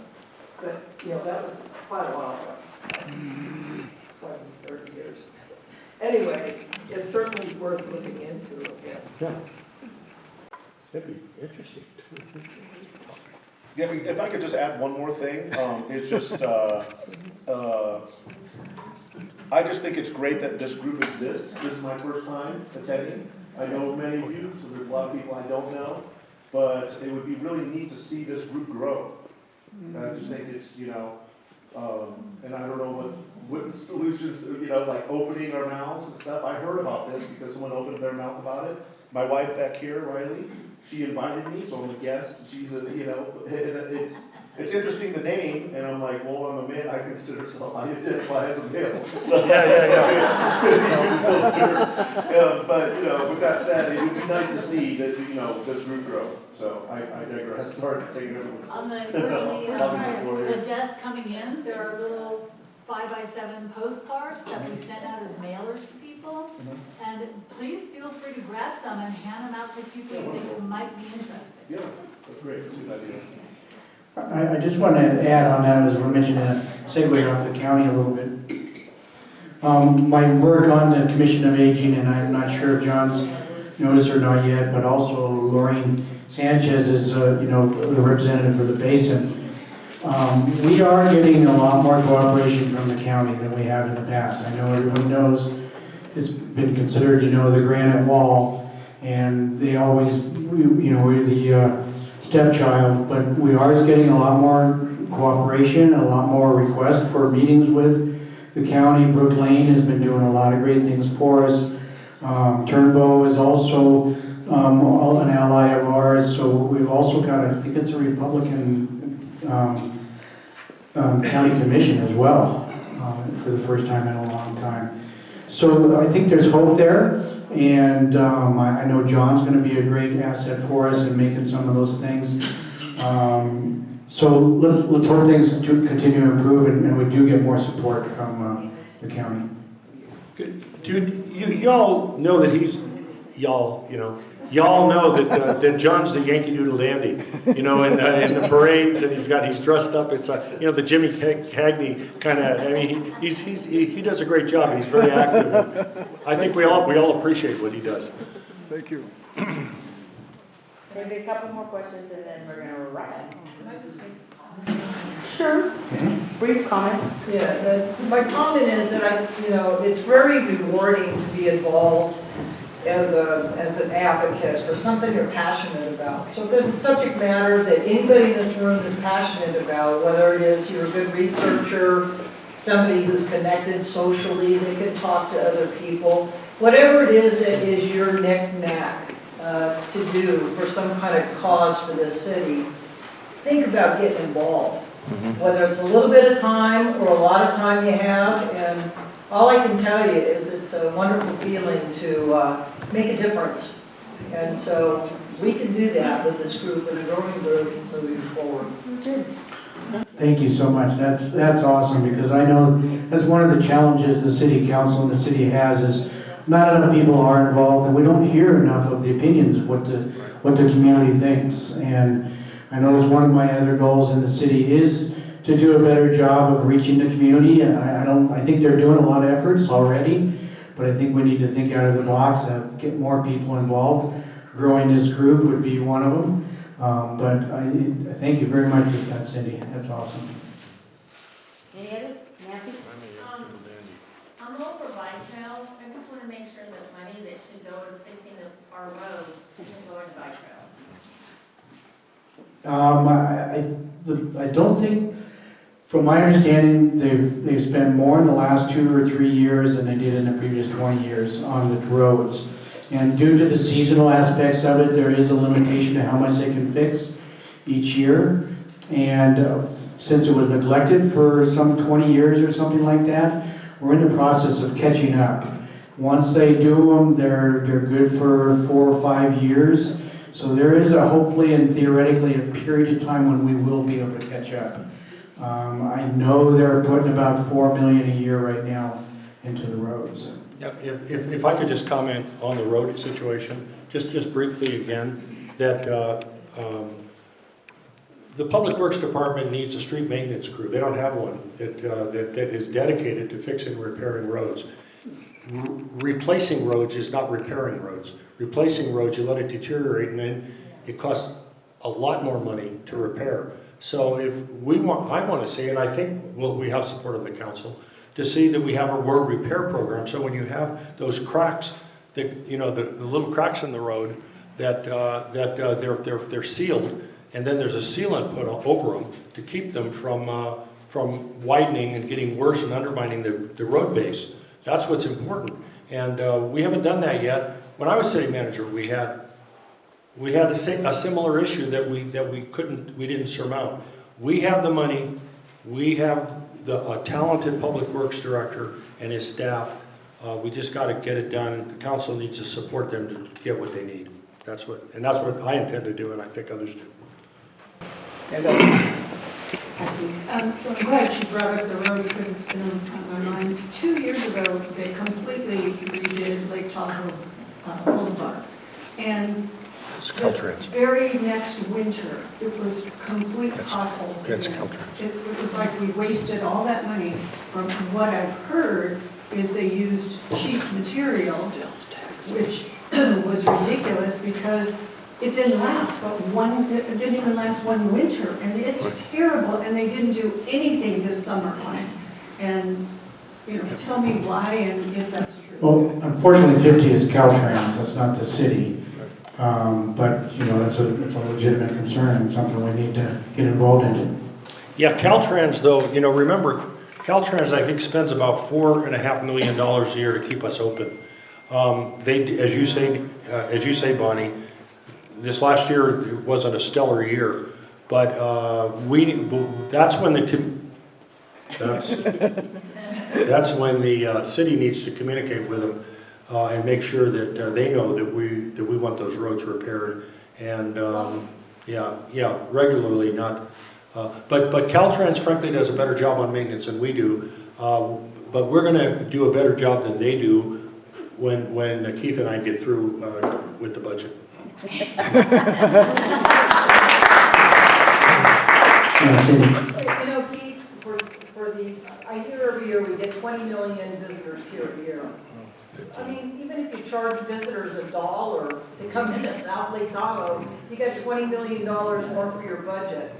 Speaker 4: but, you know, that was quite a while ago, 20, 30 years. Anyway, it's certainly worth looking into again.
Speaker 2: Yeah. That'd be interesting.
Speaker 10: Yeah, if I could just add one more thing, it's just, I just think it's great that this group exists. This is my first time attending. I know many of you, so there's a lot of people I don't know, but it would be really neat to see this group grow. And I just think it's, you know, and I don't know what the solutions, you know, like opening our mouths and stuff. I heard about this because someone opened their mouth about it. My wife back here, Riley, she invited me, so I'm a guest. She's a, you know, it's interesting the name, and I'm like, well, I'm a man. I consider myself, I identify as a male. So, but you know, with that said, it would be nice to see that, you know, this group grow. So I digress. Sorry for taking everyone's.
Speaker 9: On the desk coming in, there are little 5x7 postcards that we send out as mailers to people. And please feel free to grab some and hand them out to people you think might be interested.
Speaker 10: Yeah, that's great. That's a good idea.
Speaker 6: I just want to add on that, as we're mentioning that, segue off the county a little bit. My work on the Commission of Aging, and I'm not sure if John's noticed or not yet, but also Lorraine Sanchez is, you know, the representative for the basin. We are getting a lot more cooperation from the county than we have in the past. I know everyone knows it's been considered, you know, the granite wall, and they always, you know, we're the stepchild, but we are getting a lot more cooperation, a lot more requests for meetings with the county. Brook Lane has been doing a lot of great things for us. Turnbow is also an ally of ours, so we've also got, I think it's a Republican county commission as well, for the first time in a long time. So I think there's hope there, and I know John's going to be a great asset for us in making some of those things. So let's hope things continue to improve, and we do get more support from the county.
Speaker 2: Good. Dude, y'all know that y'all know that John's the Yankee Doodle dandy, in the parades, and he's dressed up. It's the Jimmy Cagney kind of. I mean, he does a great job, and he's very active. I think we all appreciate what he does.
Speaker 7: Thank you.
Speaker 1: Maybe a couple more questions and then we're gonna wrap.
Speaker 5: Can I just make
Speaker 1: Sure. Brief comment.
Speaker 5: Yeah, my comment is that it's very rewarding to be involved as an advocate for something you're passionate about. So if there's a subject matter that anybody in this room is passionate about, whether it is you're a good researcher, somebody who's connected socially, they can talk to other people, whatever it is that is your knick-knack to do for some kind of cause for this city, think about getting involved. Whether it's a little bit of time or a lot of time you have, and all I can tell you is it's a wonderful feeling to make a difference. And so we can do that with this group and a growing group moving forward.
Speaker 6: Thank you so much. That's awesome, because I know that's one of the challenges the city council and the city has is not enough people are involved, and we don't hear enough of the opinions of what the community thinks. And I know it's one of my other goals in the city is to do a better job of reaching the community. And I think they're doing a lot of efforts already, but I think we need to think out of the box and get more people involved. Growing this group would be one of them. But I thank you very much for that, Cindy. That's awesome.
Speaker 1: Any other? Nancy?
Speaker 3: I'm all for bike trails. I just want to make sure that money that should go to fixing our roads isn't going to bike trails.
Speaker 6: I don't think, from my understanding, they've spent more in the last 2 or 3 years than they did in the previous 20 years on the roads. And due to the seasonal aspects of it, there is a limitation to how much they can fix each year. And since it was neglected for some 20 years or something like that, we're in the process of catching up. Once they do them, they're good for 4 or 5 years. So there is hopefully and theoretically a period of time when we will be able to catch up. I know they're putting about $4 million a year right now into the roads.
Speaker 2: Yeah, if I could just comment on the road situation, just briefly again, that the Public Works Department needs a street maintenance crew. They don't have one that is dedicated to fixing and repairing roads. Replacing roads is not repairing roads. Replacing roads, you let it deteriorate, and then it costs a lot more money to repair. So if I want to see, and I think we have support of the council, to see that we have a road repair program. So when you have those cracks, the little cracks in the road, that they're sealed, and then there's a sealant put over them to keep them from widening and getting worse and undermining the road base. That's what's important, and we haven't done that yet. When I was city manager, we had a similar issue that we didn't surmount. We have the money, we have a talented public works director and his staff. We just got to get it done. The council needs to support them to get what they need. That's what I intend to do, and I think others do.
Speaker 9: So I'm glad she brought up the roads because it's been on my mind. 2 years ago, they completely redid Lake Tahoe Boulevard. And the very next winter, it was complete potholes. It was like we wasted all that money. From what I've heard is they used cheap material, which was ridiculous because it didn't last it didn't even last one winter, and it's terrible, and they didn't do anything this summer on it. And, tell me why and if that's true.
Speaker 6: Well, unfortunately, 50 is Caltrans, that's not the city. But, it's a legitimate concern and something we need to get involved in.
Speaker 2: Yeah, Caltrans though, you know, remember, Caltrans I think spends about $4.5 million a year to keep us open. They, as you say, Bonnie, this last year wasn't a stellar year, but that's when the city needs to communicate with them and make sure that they know that we want those roads repaired, and yeah, regularly, not. But Caltrans frankly does a better job on maintenance than we do. But we're going to do a better job than they do when Keith and I get through with the budget.
Speaker 5: You know, Keith, I hear every year we get 20 million visitors here a year. I mean, even if you charge visitors $1 to come into South Lake Tahoe, you got $20 million more for your budget.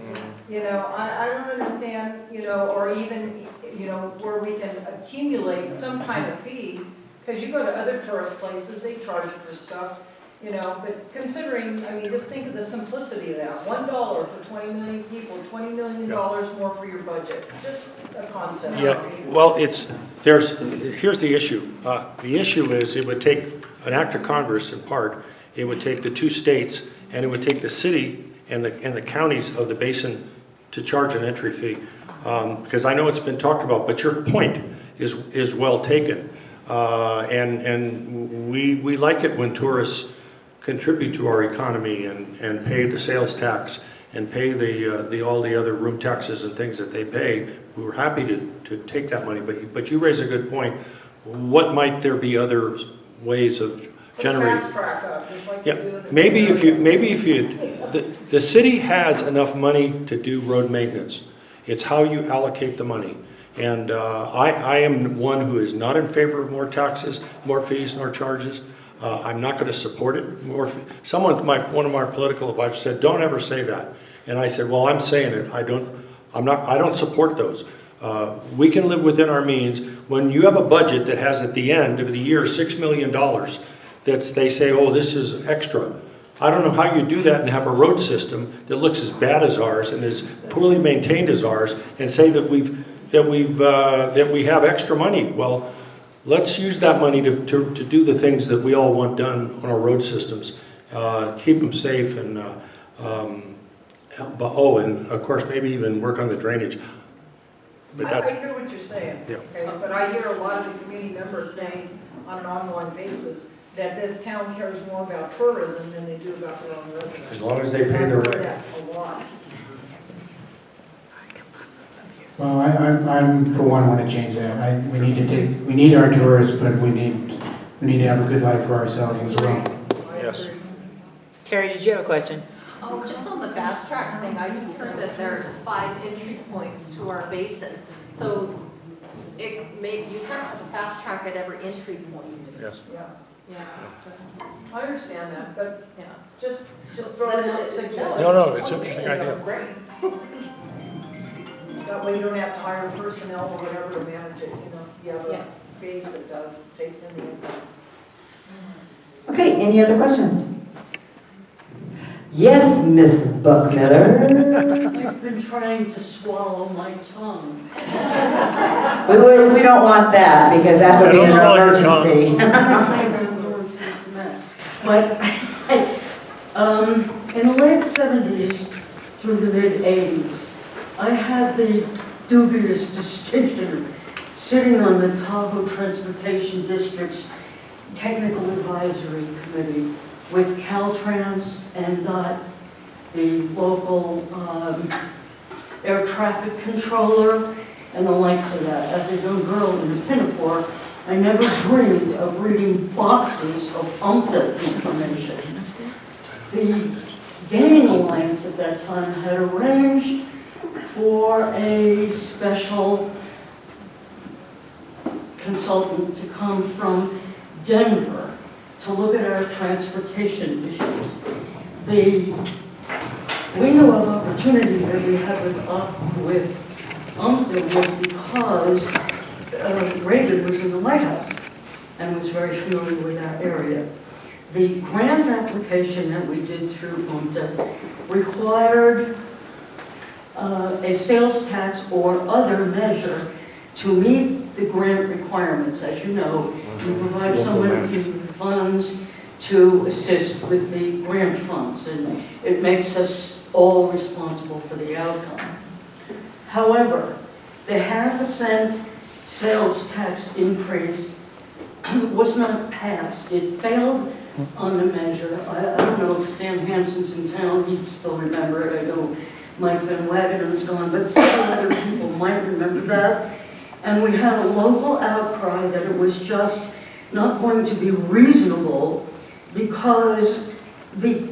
Speaker 5: You know, I don't understand, you know, or even, you know, where we can accumulate some kind of fee, because you go to other tourist places, they charge for stuff, you know, but considering, I mean, just think of the simplicity of that. $1 for 20 million people, $20 million more for your budget. Just a concept.
Speaker 2: Yeah, well, here's the issue. The issue is it would take an act of Congress in part, it would take the 2 states, and it would take the city and the counties of the basin to charge an entry fee. Because I know it's been talked about, but your point is well taken. And we like it when tourists contribute to our economy and pay the sales tax and pay all the other room taxes and things that they pay. We were happy to take that money, but you raise a good point. What might there be other ways of generating?
Speaker 5: Fast track up, just like
Speaker 2: Yeah,
Speaker 5: you do in the
Speaker 2: maybe if the city has enough money to do road maintenance. It's how you allocate the money. And I am one who is not in favor of more taxes, more fees, nor charges. I'm not going to support it. One of my political advisors said, "Don't ever say that." And I said, "Well, I'm saying it. I don't support those. We can live within our means. When you have a budget that has at the end of the year $6 million, they say, oh, this is extra. I don't know how you do that and have a road system that looks as bad as ours and as poorly maintained as ours, and say that we have extra money. Well, let's use that money to do the things that we all want done on our road systems, keep them safe, and and of course maybe even work on the drainage. But
Speaker 5: I hear what you're saying,
Speaker 2: Yeah.
Speaker 5: okay? But I hear a lot of the community members saying on an ongoing basis that this town cares more about tourism than they do about their own residents.
Speaker 2: as long as they pay their
Speaker 5: I hear
Speaker 2: way.
Speaker 5: that a lot.
Speaker 6: Well, I'm for one want to change that. We need our tourists, but we need to have a good life for ourselves as well.
Speaker 2: Yes.
Speaker 1: Terry, did you have a question?
Speaker 11: Oh, just on the fast track thing, I just heard that there's 5 entry points to our basin. So you'd have to fast track at every entry point.
Speaker 2: Yes.
Speaker 5: Yeah,
Speaker 11: Yeah, so,
Speaker 5: I understand that, but
Speaker 11: yeah.
Speaker 5: just throwing out suggestions.
Speaker 2: No, it's an interesting idea.
Speaker 5: Great. That way you don't have to hire personnel or whatever to manage it, you know, you have
Speaker 11: Yeah.
Speaker 5: a base that takes in the income.
Speaker 1: Okay, any other questions? Yes, Miss Buckmiller.
Speaker 12: I've been trying to swallow my tongue.
Speaker 1: We don't want that, because that would be an emergency.
Speaker 12: But in the late 70s through the mid 80s, I had the dubious distinction of sitting on the Tahoe Transportation District's Technical Advisory Committee with Caltrans and the local air traffic controller and the likes of that. As a young girl in a pinafore, I never dreamed of reading boxes of UMTA information. The Gaming Alliance at that time had arranged for a special consultant to come from Denver to look at our transportation issues. The window of opportunity that we had with UMTA was because Reagan was in the White House and was very familiar with that area. The grant application that we did through UMTA required a sales tax or other measure to meet the grant requirements. As you know, we provide some of the funds to assist with the grant funds, and it makes us all responsible for the outcome. However, the 0.5% sales tax increase was not passed. It failed on the measure. I don't know if Stan Hansen's in town, he'd still remember it. I know Mike Van Wagenen's gone, but several other people might remember that. And we had a local outcry that it was just not going to be reasonable because the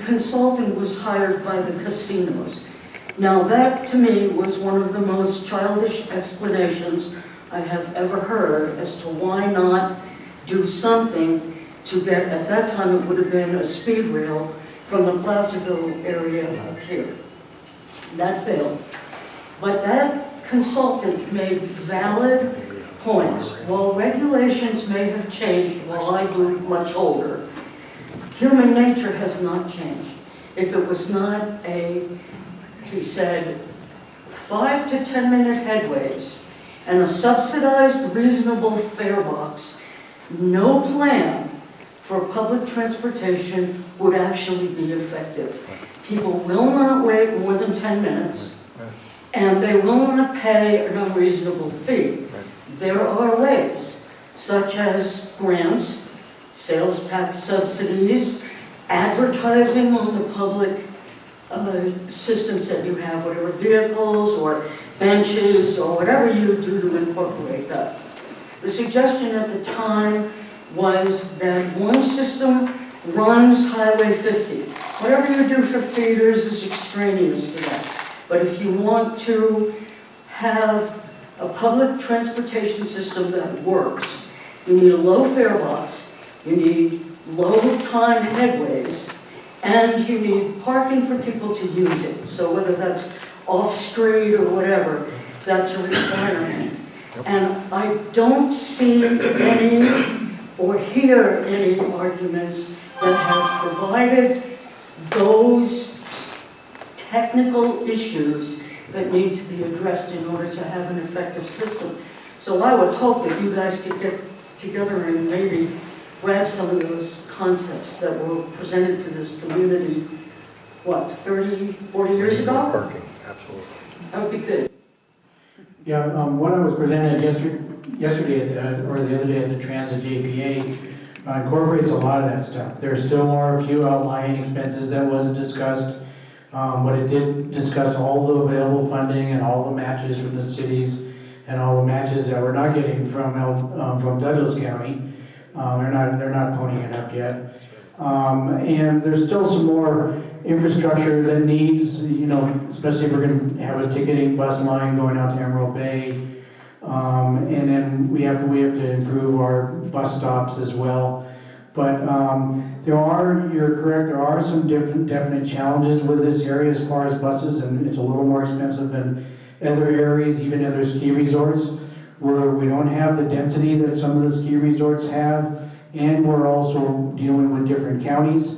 Speaker 12: consultant was hired by the casinos. Now that to me was one of the most childish explanations I have ever heard as to why not do something to get, at that time it would have been a speed rail from the Placerville area up here. That failed. But that consultant made valid points. While regulations may have changed while I grew much older, human nature has not changed. If it was not he said, 5 to 10 minute headways and a subsidized reasonable fare box, no plan for public transportation would actually be effective. People will not wait more than 10 minutes, and they will not pay an unreasonable fee. There are ways, such as grants, sales tax subsidies, advertising on the public systems that you have, whatever vehicles or benches or whatever you do to incorporate that. The suggestion at the time was that one system runs Highway 50. Whatever you do for feeders is extraneous to that. But if you want to have a public transportation system that works, you need a low fare box, you need low time headways, and you need parking for people to use it. So whether that's off-street or whatever, that's a requirement. And I don't see any or hear any arguments that have provided those technical issues that need to be addressed in order to have an effective system. So I would hope that you guys could get together and maybe grab some of those concepts that were presented to this community, what, 30, 40 years ago?
Speaker 2: Parking, absolutely.
Speaker 12: That would be good.
Speaker 6: Yeah, what I was presented yesterday or the other day at the Transit JPA incorporates a lot of that stuff. There's still a few outlying expenses that wasn't discussed, but it did discuss all the available funding and all the matches from the cities and all the matches that we're not getting from Douglas County. They're not ponying it up yet. And there's still some more infrastructure that needs, especially if we're going to have a ticketing bus line going out to Emerald Bay. And then we have to improve our bus stops as well. But you're correct, there are some definite challenges with this area as far as buses, and it's a little more expensive than other areas, even other ski resorts, where we don't have the density that some of the ski resorts have, and we're also dealing with different counties,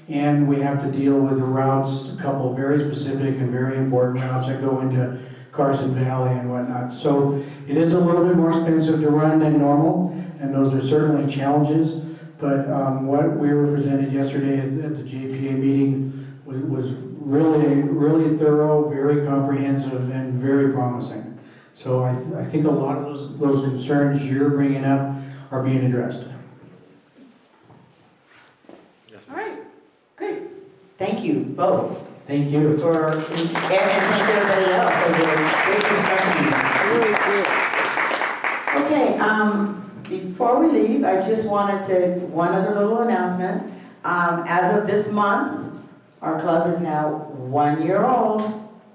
Speaker 6: and we have to deal with the routes, a couple of very specific and very important routes that go into Carson Valley and whatnot. So it is a little bit more expensive to run than normal, and those are certainly challenges. But what we were presented yesterday at the JPA meeting was really, really thorough, very comprehensive, and very promising. So I think a lot of those concerns you're bringing up are being addressed.
Speaker 1: All right, great. Thank you both.
Speaker 6: Thank you.
Speaker 1: And thank everybody else for their great discussion. Okay, before we leave, I just wanted to, one other little announcement. As of this month, our club is now 1 year old.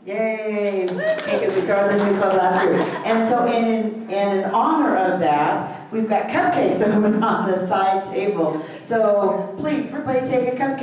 Speaker 1: Yay! Because we started the new club last year. And so in honor of that, we've got cupcakes on the side table. So please, everybody take a cupcake.